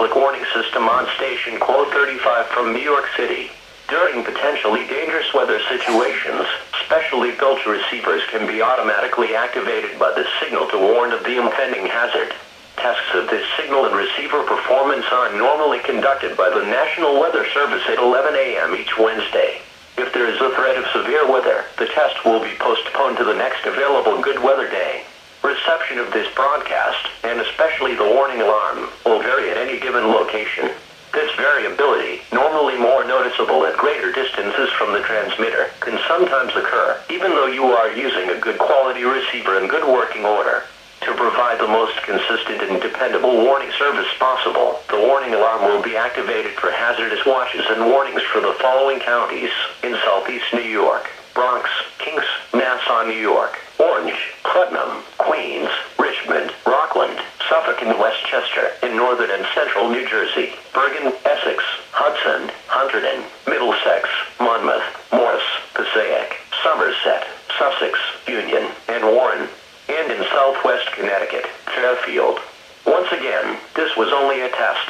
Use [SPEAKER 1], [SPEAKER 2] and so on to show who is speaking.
[SPEAKER 1] public warning system on station KWO35 from New York City. During potentially dangerous weather situations, specially built receivers can be automatically activated by the signal to warn of the impending hazard. Tests of this signal and receiver performance are normally conducted by the National Weather Service at 11 a.m. each Wednesday. If there is a threat of severe weather, the test will be postponed to the next available good weather day. Reception of this broadcast, and especially the warning alarm, will vary at any given location. This variability, normally more noticeable at greater distances from the transmitter, can sometimes occur, even though you are using a good quality receiver in good working order. To provide the most consistent and dependable warning service possible, the warning alarm will be activated for hazardous watches and warnings for the following counties in Southeast New York: Bronx, Kings, Nassau, New York, Orange, Putnam, Queens, Richmond, Rockland, Suffolk, and Westchester in northern and central New Jersey, Bergen, Essex, Hudson, Hunterdon, Middlesex, Monmouth, Morris, Passaic, Somerset, Sussex, Union, and Warren, and in southwest Connecticut, Fairfield. Once again, this was only a test.